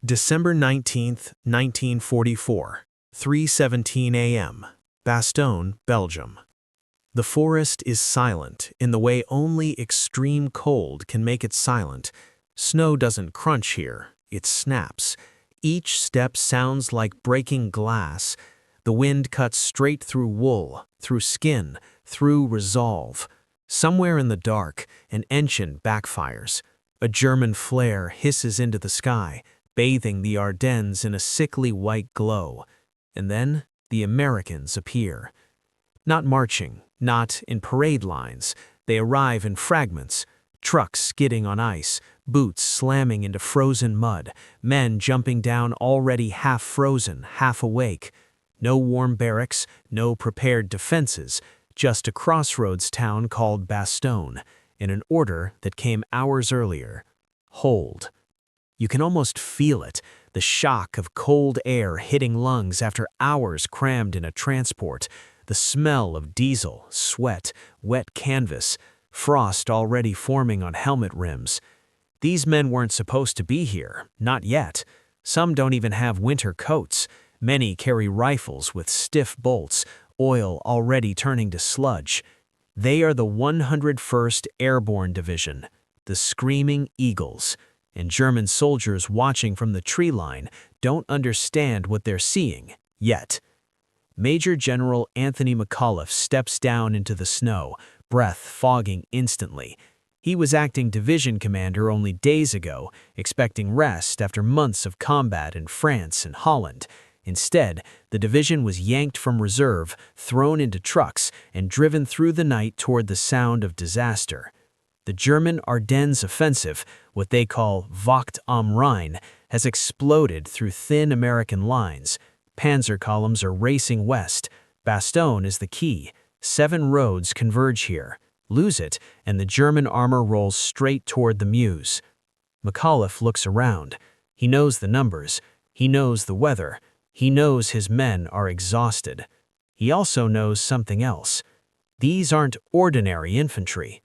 December 19th, 1944, 3:17 a.m., Bastogne, Belgium. The forest is silent in the way only extreme cold can make it silent. Snow doesn't crunch here, it snaps. Each step sounds like breaking glass. The wind cuts straight through wool, through skin, through resolve. Somewhere in the dark, an engine backfires. A German flare hisses into the sky, bathing the Ardennes in a sickly white glow. And then the Americans appear. Not marching, not in parade lines. They arrive in fragments. Trucks skidding on ice, boots slamming into frozen mud, men jumping down already half frozen, half awake. No warm barracks, no prepared defenses, just a crossroads town called Bastogne, in an order that came hours earlier. Hold. You can almost feel it, the shock of cold air hitting lungs after hours crammed in a transport, the smell of diesel, sweat, wet canvas, frost already forming on helmet rims. These men weren't supposed to be here, not yet. Some don't even have winter coats. Many carry rifles with stiff bolts, oil already turning to sludge. They are the 101st Airborne Division, the Screaming Eagles. And German soldiers watching from the tree line don't understand what they're seeing, yet. Major General Anthony McAuliffe steps down into the snow, breath fogging instantly. He was acting division commander only days ago, expecting rest after months of combat in France and Holland. Instead, the division was yanked from reserve, thrown into trucks, and driven through the night toward the sound of disaster. The German Ardennes offensive, what they call Wacht am Rhein, has exploded through thin American lines. Panzer columns are racing west. Bastogne is the key. 7 roads converge here. Lose it, and the German armor rolls straight toward the Meuse. McAuliffe looks around. He knows the numbers. He knows the weather. He knows his men are exhausted. He also knows something else. These aren't ordinary infantry.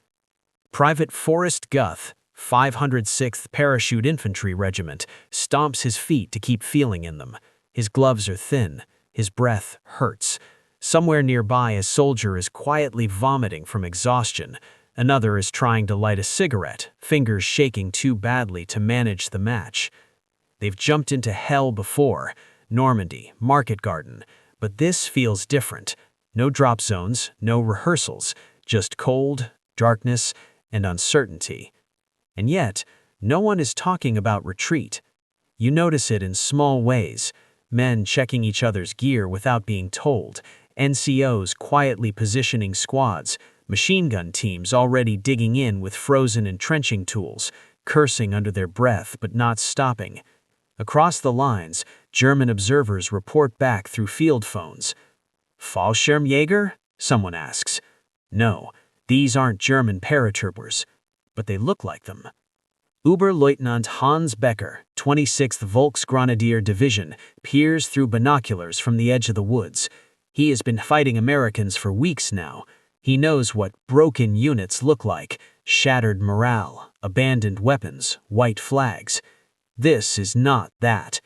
Private Forrest Guth, 506th Parachute Infantry Regiment, stomps his feet to keep feeling in them. His gloves are thin. His breath hurts. Somewhere nearby, a soldier is quietly vomiting from exhaustion. Another is trying to light a cigarette, fingers shaking too badly to manage the match. They've jumped into hell before, Normandy, Market Garden, but this feels different. No drop zones, no rehearsals, just cold, darkness, and uncertainty. And yet, no one is talking about retreat. You notice it in small ways. Men checking each other's gear without being told, NCOs quietly positioning squads, machine gun teams already digging in with frozen entrenching tools, cursing under their breath but not stopping. Across the lines, German observers report back through field phones. Fallschirmjäger? Someone asks. No, these aren't German paratroopers, but they look like them. Oberleutnant Hans Becker, 26th Volksgrenadier Division, peers through binoculars from the edge of the woods. He has been fighting Americans for weeks now. He knows what broken units look like: shattered morale, abandoned weapons, white flags. This is not that.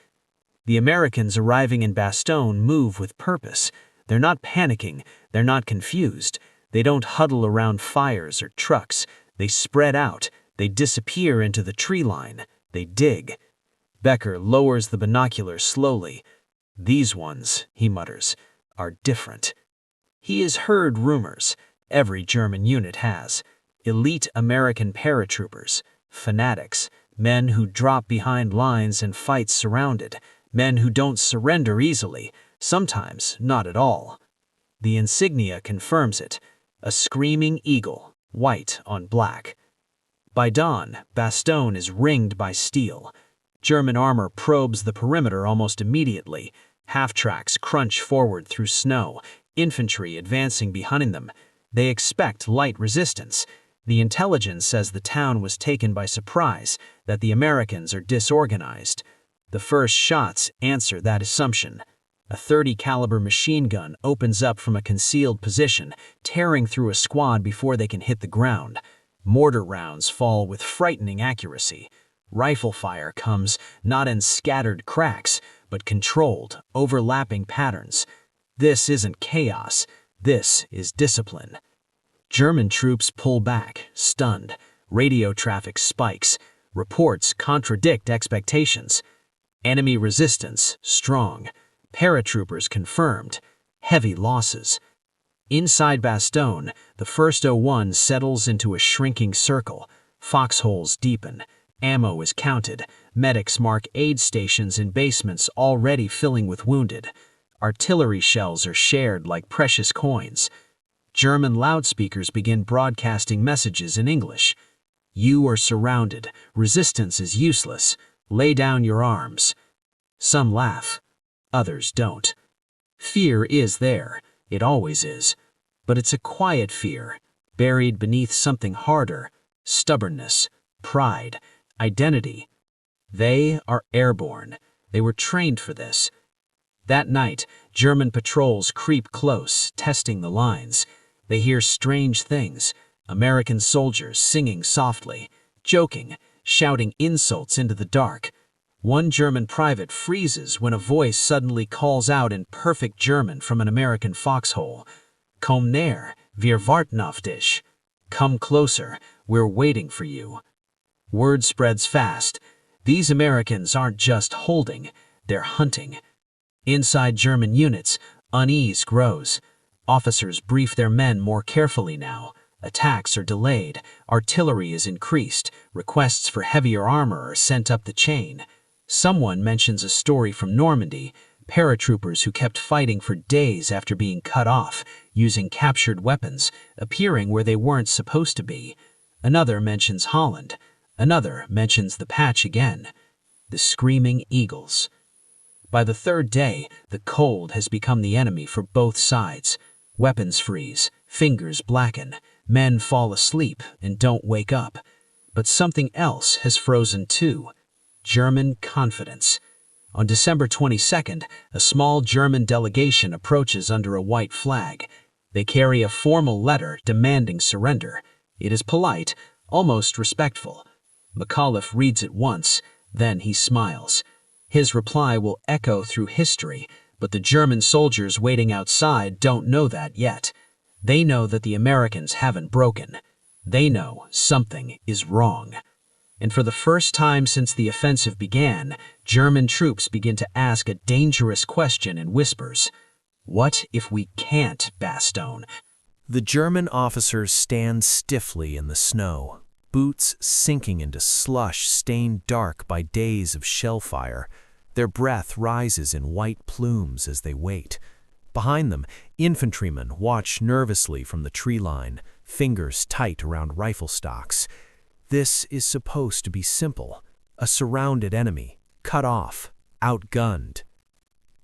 The Americans arriving in Bastogne move with purpose. They're not panicking. They're not confused. They don't huddle around fires or trucks. They spread out. They disappear into the tree line. They dig. Becker lowers the binoculars slowly. These ones, he mutters, are different. He has heard rumors. Every German unit has. Elite American paratroopers, fanatics, men who drop behind lines and fight surrounded, men who don't surrender easily, sometimes not at all. The insignia confirms it. A screaming eagle, white on black. By dawn, Bastogne is ringed by steel. German armor probes the perimeter almost immediately. Half-tracks crunch forward through snow, infantry advancing behind them. They expect light resistance. The intelligence says the town was taken by surprise, that the Americans are disorganized. The first shots answer that assumption. A .30 caliber machine gun opens up from a concealed position, tearing through a squad before they can hit the ground. Mortar rounds fall with frightening accuracy. Rifle fire comes not in scattered cracks, but controlled, overlapping patterns. This isn't chaos. This is discipline. German troops pull back, stunned. Radio traffic spikes. Reports contradict expectations. Enemy resistance strong. Paratroopers confirmed. Heavy losses. Inside Bastogne, the 1st 01 settles into a shrinking circle. Foxholes deepen. Ammo is counted. Medics mark aid stations in basements already filling with wounded. Artillery shells are shared like precious coins. German loudspeakers begin broadcasting messages in English. You are surrounded. Resistance is useless. Lay down your arms. Some laugh. Others don't. Fear is there. It always is. But it's a quiet fear, buried beneath something harder: stubbornness, pride, identity. They are airborne. They were trained for this. That night, German patrols creep close, testing the lines. They hear strange things: American soldiers singing softly, joking, shouting insults into the dark. One German private freezes when a voice suddenly calls out in perfect German from an American foxhole. Komm näher, wir warten auf dich. Come closer, we're waiting for you. Word spreads fast. These Americans aren't just holding, they're hunting. Inside German units, unease grows. Officers brief their men more carefully now. Attacks are delayed, artillery is increased, requests for heavier armor are sent up the chain. Someone mentions a story from Normandy: paratroopers who kept fighting for days after being cut off, using captured weapons, appearing where they weren't supposed to be. Another mentions Holland. Another mentions the patch again. The screaming eagles. By the third day, the cold has become the enemy for both sides. Weapons freeze, fingers blacken, men fall asleep and don't wake up. But something else has frozen too: German confidence. On December 22nd, a small German delegation approaches under a white flag. They carry a formal letter demanding surrender. It is polite, almost respectful. McAuliffe reads it once, then he smiles. His reply will echo through history, but the German soldiers waiting outside don't know that yet. They know that the Americans haven't broken. They know something is wrong. And for the first time since the offensive began, German troops begin to ask a dangerous question in whispers. What if we can't, Bastogne? The German officers stand stiffly in the snow, boots sinking into slush stained dark by days of shell fire. Their breath rises in white plumes as they wait. Behind them, infantrymen watch nervously from the tree line, fingers tight around rifle stocks. This is supposed to be simple: a surrounded enemy, cut off, outgunned.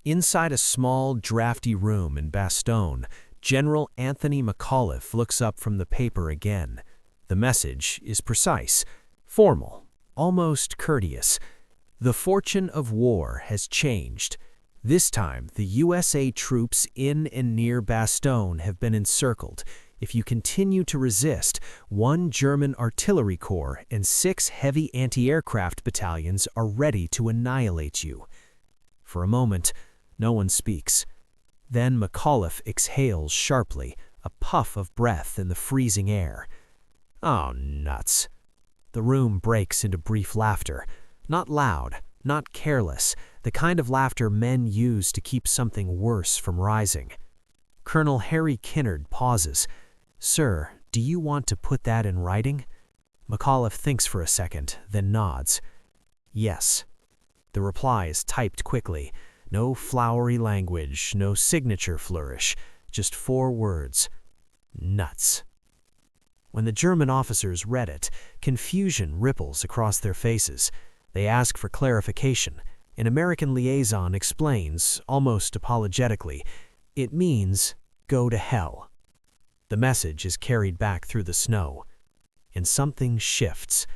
Inside a small, drafty room in Bastogne, General Anthony McAuliffe looks up from the paper again. The message is precise, formal, almost courteous. The fortune of war has changed. This time, the USA troops in and near Bastogne have been encircled. If you continue to resist, 1 German artillery corps and 6 heavy anti-aircraft battalions are ready to annihilate you. For a moment, no one speaks. Then McAuliffe exhales sharply, a puff of breath in the freezing air. Oh, nuts. The room breaks into brief laughter. Not loud, not careless, the kind of laughter men use to keep something worse from rising. Colonel Harry Kinnard pauses. Sir, do you want to put that in writing? McAuliffe thinks for a second, then nods. Yes. The reply is typed quickly. No flowery language, no signature flourish, just 4 words. Nuts. When the German officers read it, confusion ripples across their faces. They ask for clarification. An American liaison explains, almost apologetically, it means go to hell. The message is carried back through the snow. And something shifts.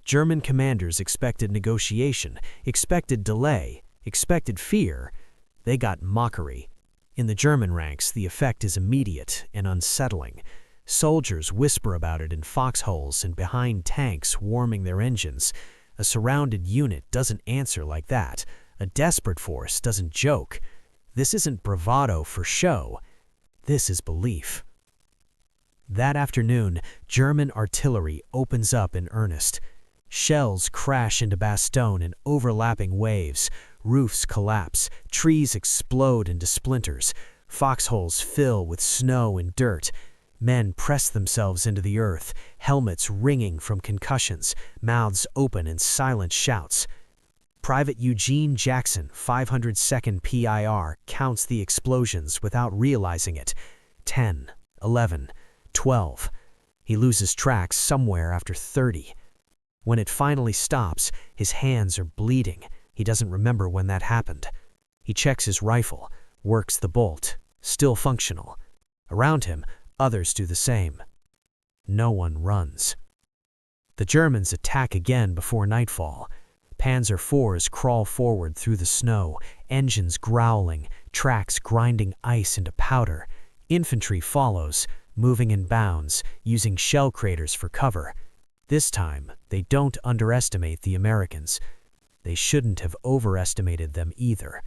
German commanders expected negotiation, expected delay, expected fear. They got mockery. In the German ranks, the effect is immediate and unsettling. Soldiers whisper about it in foxholes and behind tanks warming their engines. A surrounded unit doesn't answer like that. A desperate force doesn't joke. This isn't bravado for show. This is belief. That afternoon, German artillery opens up in earnest. Shells crash into Bastogne in overlapping waves. Roofs collapse. Trees explode into splinters. Foxholes fill with snow and dirt. Men press themselves into the earth, helmets ringing from concussions, mouths open in silent shouts. Private Eugene Jackson, 502nd PIR, counts the explosions without realizing it. 10, 11, 12. He loses track somewhere after 30. When it finally stops, his hands are bleeding. He doesn't remember when that happened. He checks his rifle, works the bolt, still functional. Around him, others do the same. No one runs. The Germans attack again before nightfall. Panzer IVs crawl forward through the snow, engines growling, tracks grinding ice into powder. Infantry follows, moving in bounds, using shell craters for cover. This time, they don't underestimate the Americans. They shouldn't have overestimated them either.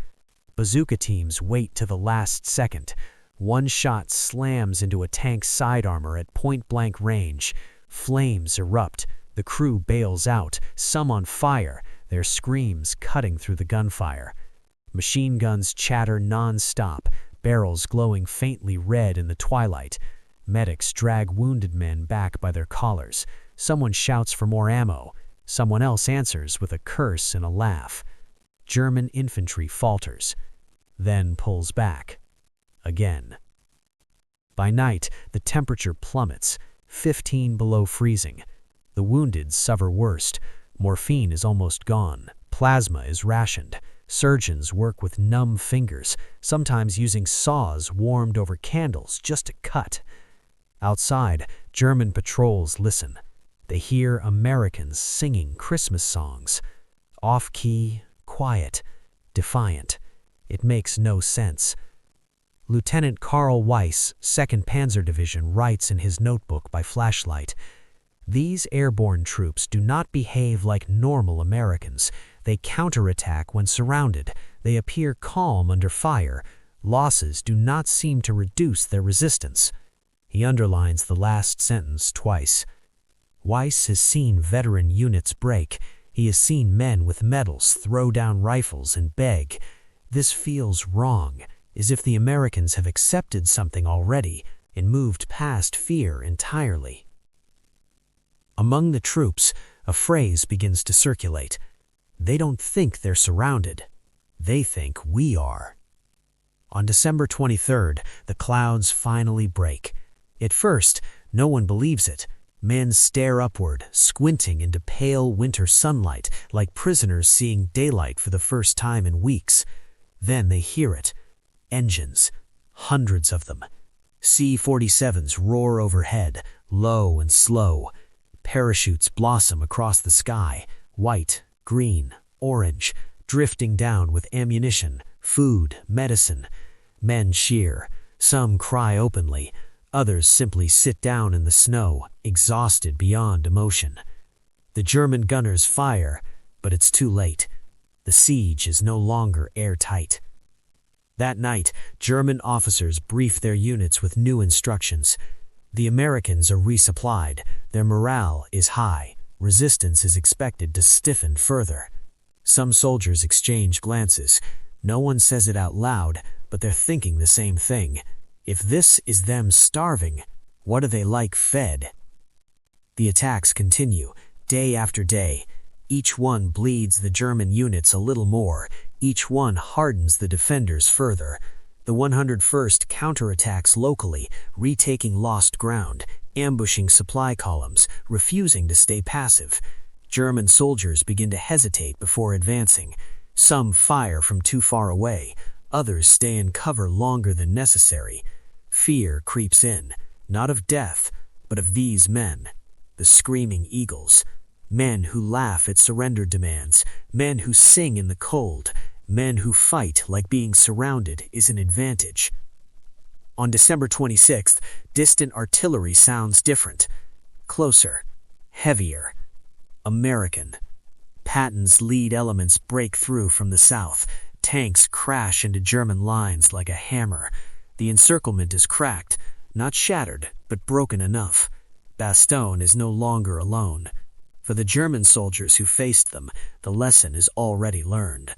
Bazooka teams wait to the last second. One shot slams into a tank's side armor at point-blank range. Flames erupt. The crew bails out, some on fire, their screams cutting through the gunfire. Machine guns chatter non-stop, barrels glowing faintly red in the twilight. Medics drag wounded men back by their collars. Someone shouts for more ammo. Someone else answers with a curse and a laugh. German infantry falters, then pulls back. Again. By night, the temperature plummets, 15 below freezing. The wounded suffer worst. Morphine is almost gone. Plasma is rationed. Surgeons work with numb fingers, sometimes using saws warmed over candles just to cut. Outside, German patrols listen. They hear Americans singing Christmas songs. Off-key, quiet, defiant. It makes no sense. Lieutenant Karl Weiss, 2nd Panzer Division, writes in his notebook by flashlight, "These airborne troops do not behave like normal Americans. They counterattack when surrounded. They appear calm under fire. Losses do not seem to reduce their resistance." He underlines the last sentence twice. Weiss has seen veteran units break. He has seen men with medals throw down rifles and beg. This feels wrong, as if the Americans have accepted something already and moved past fear entirely. Among the troops, a phrase begins to circulate. They don't think they're surrounded. They think we are. On December 23rd, the clouds finally break. At first, no one believes it. Men stare upward, squinting into pale winter sunlight, like prisoners seeing daylight for the first time in weeks. Then they hear it. Engines. Hundreds of them. C-47s roar overhead, low and slow. Parachutes blossom across the sky, white, green, orange, drifting down with ammunition, food, medicine. Men cheer. Some cry openly. Others simply sit down in the snow, exhausted beyond emotion. The German gunners fire, but it's too late. The siege is no longer airtight. That night, German officers brief their units with new instructions. The Americans are resupplied. Their morale is high. Resistance is expected to stiffen further. Some soldiers exchange glances. No one says it out loud, but they're thinking the same thing. If this is them starving, what are they like fed? The attacks continue, day after day. Each one bleeds the German units a little more. Each one hardens the defenders further. The 101st counterattacks locally, retaking lost ground, ambushing supply columns, refusing to stay passive. German soldiers begin to hesitate before advancing. Some fire from too far away. Others stay in cover longer than necessary. Fear creeps in, not of death, but of these men, the screaming eagles. Men who laugh at surrender demands, men who sing in the cold, men who fight like being surrounded is an advantage. On December 26th, distant artillery sounds different. Closer, heavier, American. Patton's lead elements break through from the south. Tanks crash into German lines like a hammer. The encirclement is cracked, not shattered, but broken enough. Bastogne is no longer alone. For the German soldiers who faced them, the lesson is already learned.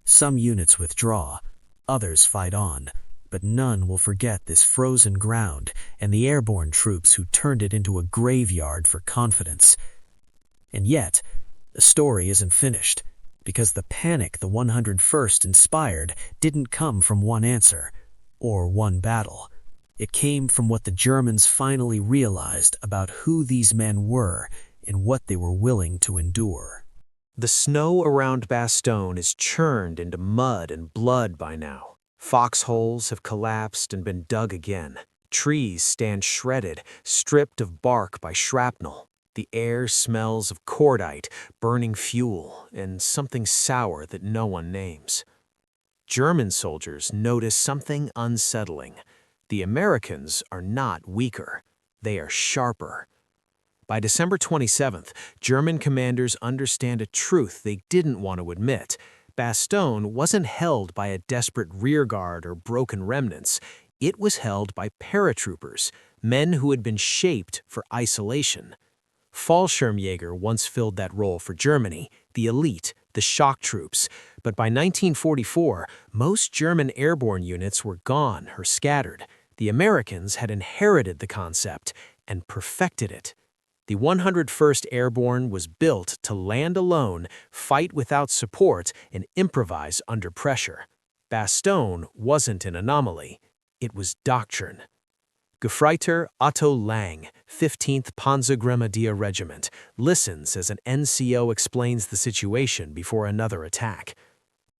Some units withdraw, others fight on, but none will forget this frozen ground and the airborne troops who turned it into a graveyard for confidence. And yet, the story isn't finished, because the panic the 101st inspired didn't come from one answer, or one battle. It came from what the Germans finally realized about who these men were and what they were willing to endure. The snow around Bastogne is churned into mud and blood by now. Foxholes have collapsed and been dug again. Trees stand shredded, stripped of bark by shrapnel. The air smells of cordite, burning fuel, and something sour that no one names. German soldiers notice something unsettling. The Americans are not weaker. They are sharper. By December 27th, German commanders understand a truth they didn't want to admit. Bastogne wasn't held by a desperate rearguard or broken remnants. It was held by paratroopers, men who had been shaped for isolation. Fallschirmjäger once filled that role for Germany, the elite, the shock troops. But by 1944, most German airborne units were gone or scattered. The Americans had inherited the concept and perfected it. The 101st Airborne was built to land alone, fight without support, and improvise under pressure. Bastogne wasn't an anomaly. It was doctrine. Gefreiter Otto Lang, 15th Panzergrenadier Regiment, listens as an NCO explains the situation before another attack.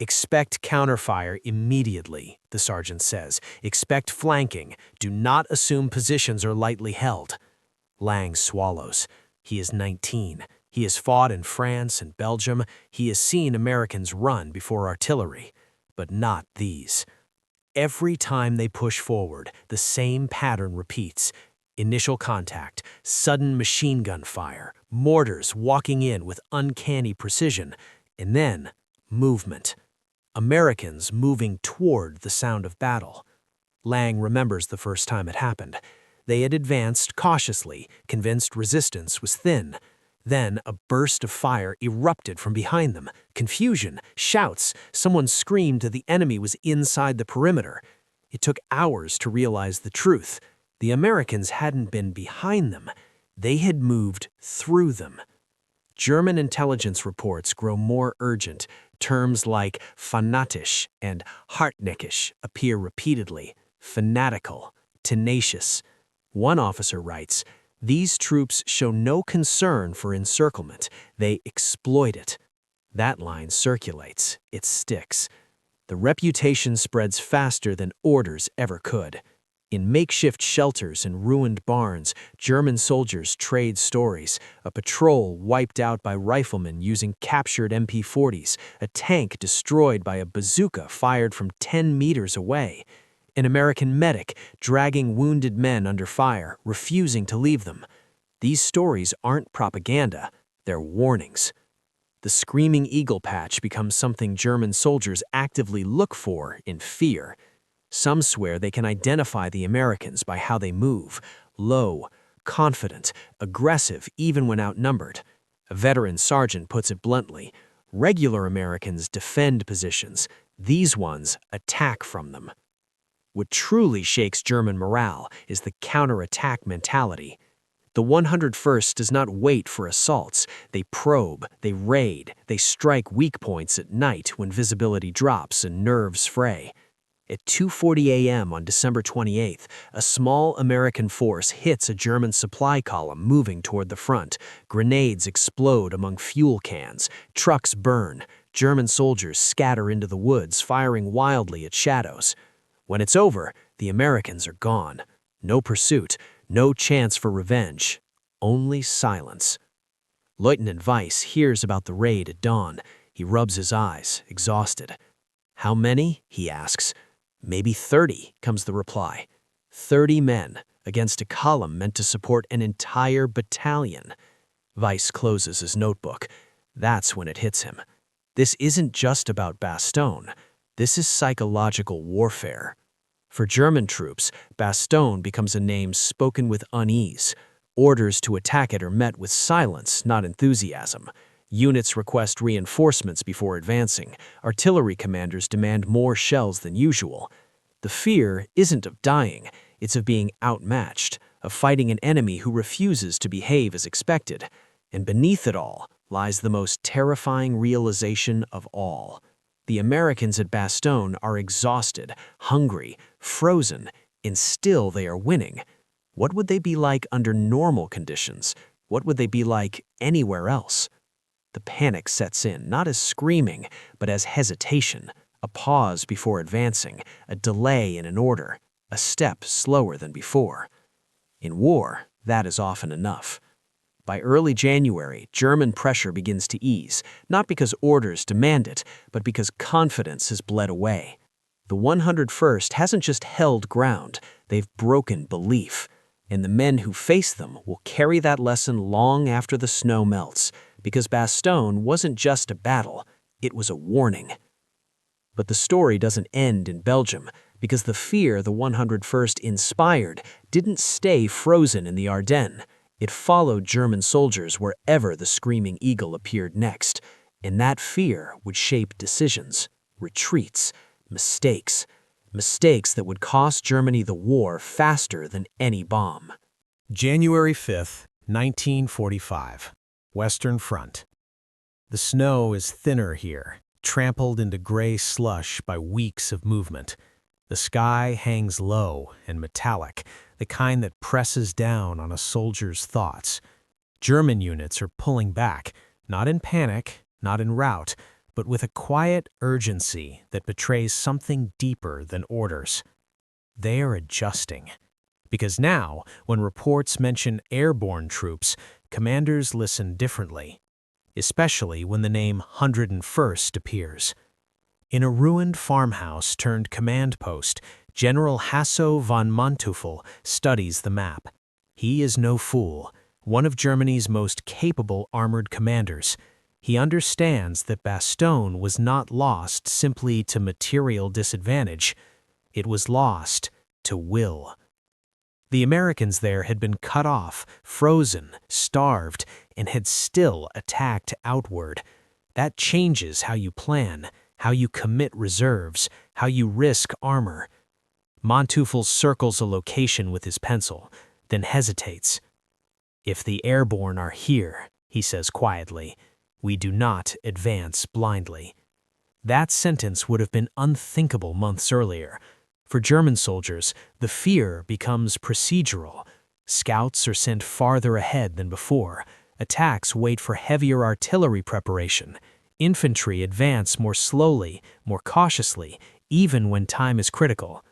"Expect counterfire immediately," the sergeant says. "Expect flanking. Do not assume positions are lightly held." Lang swallows. He is 19. He has fought in France and Belgium. He has seen Americans run before artillery. But not these. Every time they push forward, the same pattern repeats. Initial contact, sudden machine gun fire, mortars walking in with uncanny precision, and then movement. Americans moving toward the sound of battle. Lang remembers the first time it happened. They had advanced cautiously, convinced resistance was thin. Then a burst of fire erupted from behind them. Confusion, shouts, someone screamed that the enemy was inside the perimeter. It took hours to realize the truth. The Americans hadn't been behind them. They had moved through them. German intelligence reports grow more urgent. Terms like fanatisch and hartnäckig appear repeatedly. Fanatical, tenacious. One officer writes, "These troops show no concern for encirclement. They exploit it." That line circulates. It sticks. The reputation spreads faster than orders ever could. In makeshift shelters and ruined barns, German soldiers trade stories. A patrol wiped out by riflemen using captured MP-40s. A tank destroyed by a bazooka fired from 10 meters away. An American medic dragging wounded men under fire, refusing to leave them. These stories aren't propaganda, they're warnings. The screaming eagle patch becomes something German soldiers actively look for in fear. Some swear they can identify the Americans by how they move, low, confident, aggressive even when outnumbered. A veteran sergeant puts it bluntly, regular Americans defend positions, these ones attack from them. What truly shakes German morale is the counterattack mentality. The 101st does not wait for assaults. They probe, they raid, they strike weak points at night when visibility drops and nerves fray. At 2:40 a.m. on December 28th, a small American force hits a German supply column moving toward the front. Grenades explode among fuel cans. Trucks burn. German soldiers scatter into the woods, firing wildly at shadows. When it's over, the Americans are gone. No pursuit, no chance for revenge, only silence. Lieutenant Weiss hears about the raid at dawn. He rubs his eyes, exhausted. "How many?" he asks. "Maybe 30, comes the reply. 30 men against a column meant to support an entire battalion. Weiss closes his notebook. That's when it hits him. This isn't just about Bastogne. This is psychological warfare. For German troops, Bastogne becomes a name spoken with unease. Orders to attack it are met with silence, not enthusiasm. Units request reinforcements before advancing. Artillery commanders demand more shells than usual. The fear isn't of dying, it's of being outmatched, of fighting an enemy who refuses to behave as expected. And beneath it all lies the most terrifying realization of all. The Americans at Bastogne are exhausted, hungry, frozen, and still they are winning. What would they be like under normal conditions? What would they be like anywhere else? The panic sets in, not as screaming, but as hesitation, a pause before advancing, a delay in an order, a step slower than before. In war, that is often enough. By early January, German pressure begins to ease, not because orders demand it, but because confidence has bled away. The 101st hasn't just held ground, they've broken belief. And the men who face them will carry that lesson long after the snow melts, because Bastogne wasn't just a battle, it was a warning. But the story doesn't end in Belgium, because the fear the 101st inspired didn't stay frozen in the Ardennes. It followed German soldiers wherever the Screaming Eagle appeared next, and that fear would shape decisions, retreats, mistakes that would cost Germany the war faster than any bomb. January 5th, 1945. Western Front. The snow is thinner here, trampled into gray slush by weeks of movement. The sky hangs low and metallic, the kind that presses down on a soldier's thoughts. German units are pulling back, not in panic, not in rout, but with a quiet urgency that betrays something deeper than orders. They are adjusting. Because now, when reports mention airborne troops, commanders listen differently, especially when the name 101st appears. In a ruined farmhouse turned command post, General Hasso von Manteuffel studies the map. He is no fool, one of Germany's most capable armored commanders. He understands that Bastogne was not lost simply to material disadvantage. It was lost to will. The Americans there had been cut off, frozen, starved, and had still attacked outward. That changes how you plan, how you commit reserves, how you risk armor. Manteuffel circles a location with his pencil, then hesitates. "If the airborne are here," he says quietly, "we do not advance blindly." That sentence would have been unthinkable months earlier. For German soldiers, the fear becomes procedural. Scouts are sent farther ahead than before. Attacks wait for heavier artillery preparation. Infantry advance more slowly, more cautiously, even when time is critical.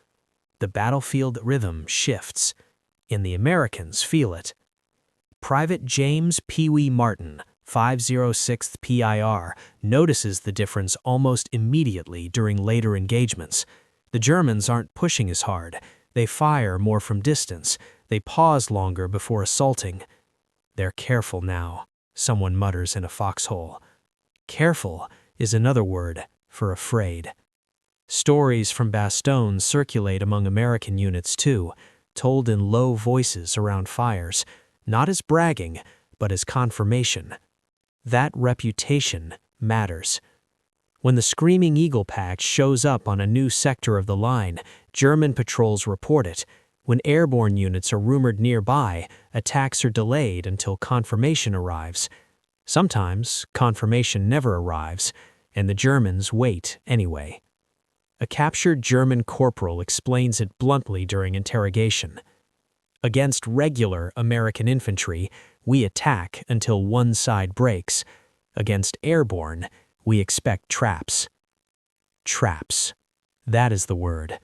The battlefield rhythm shifts, and the Americans feel it. Private James Pee Wee Martin, 506th PIR, notices the difference almost immediately during later engagements. The Germans aren't pushing as hard. They fire more from distance. They pause longer before assaulting. "They're careful now," someone mutters in a foxhole. Careful is another word for afraid. Stories from Bastogne circulate among American units too, told in low voices around fires, not as bragging, but as confirmation. That reputation matters. When the Screaming Eagle patch shows up on a new sector of the line, German patrols report it. When airborne units are rumored nearby, attacks are delayed until confirmation arrives. Sometimes confirmation never arrives, and the Germans wait anyway. A captured German corporal explains it bluntly during interrogation. "Against regular American infantry, we attack until one side breaks. Against airborne, we expect traps." Traps. That is the word.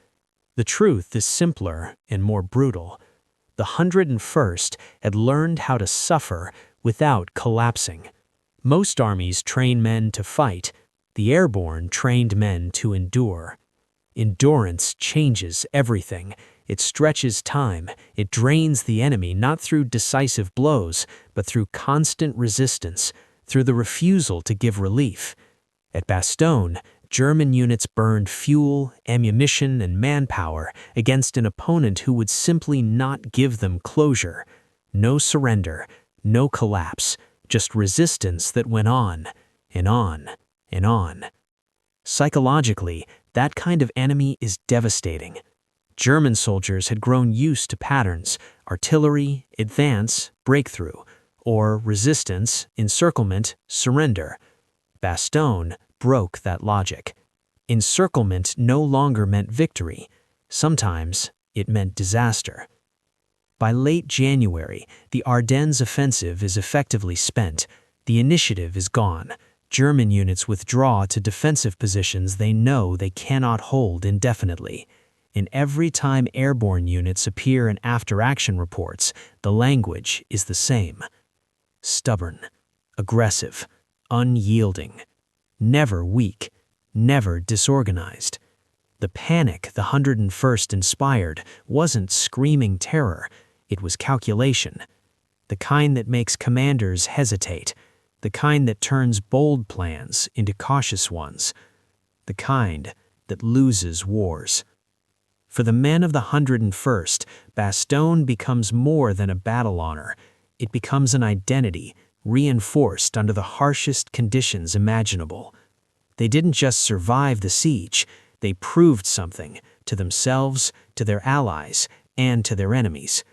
The truth is simpler and more brutal. The 101st had learned how to suffer without collapsing. Most armies train men to fight. The airborne trained men to endure. Endurance changes everything. It stretches time. It drains the enemy not through decisive blows, but through constant resistance, through the refusal to give relief. At Bastogne, German units burned fuel, ammunition, and manpower against an opponent who would simply not give them closure. No surrender, no collapse, just resistance that went on, and on, and on. Psychologically, that kind of enemy is devastating. German soldiers had grown used to patterns: artillery, advance, breakthrough, or resistance, encirclement, surrender. Bastogne broke that logic. Encirclement no longer meant victory. Sometimes it meant disaster. By late January, the Ardennes offensive is effectively spent. The initiative is gone. German units withdraw to defensive positions they know they cannot hold indefinitely. And every time airborne units appear in after-action reports, the language is the same. Stubborn, aggressive, unyielding, never weak, never disorganized. The panic the 101st inspired wasn't screaming terror, it was calculation. The kind that makes commanders hesitate, the kind that turns bold plans into cautious ones, the kind that loses wars. For the men of the 101st, Bastogne becomes more than a battle honor. It becomes an identity, reinforced under the harshest conditions imaginable. They didn't just survive the siege, they proved something to themselves, to their allies, and to their enemies.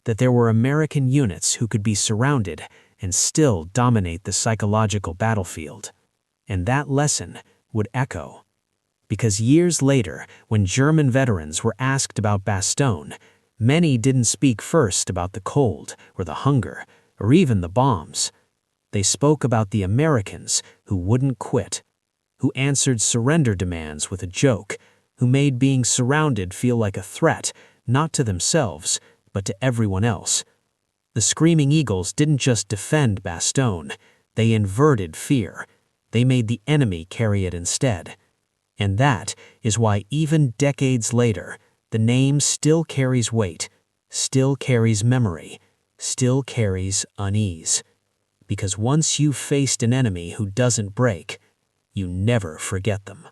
That there were American units who could be surrounded and still dominate the psychological battlefield. And that lesson would echo. Because years later, when German veterans were asked about Bastogne, many didn't speak first about the cold or the hunger or even the bombs. They spoke about the Americans who wouldn't quit, who answered surrender demands with a joke, who made being surrounded feel like a threat, not to themselves, but to everyone else. The Screaming Eagles didn't just defend Bastogne, they inverted fear. They made the enemy carry it instead. And that is why even decades later, the name still carries weight, still carries memory, still carries unease. Because once you've faced an enemy who doesn't break, you never forget them.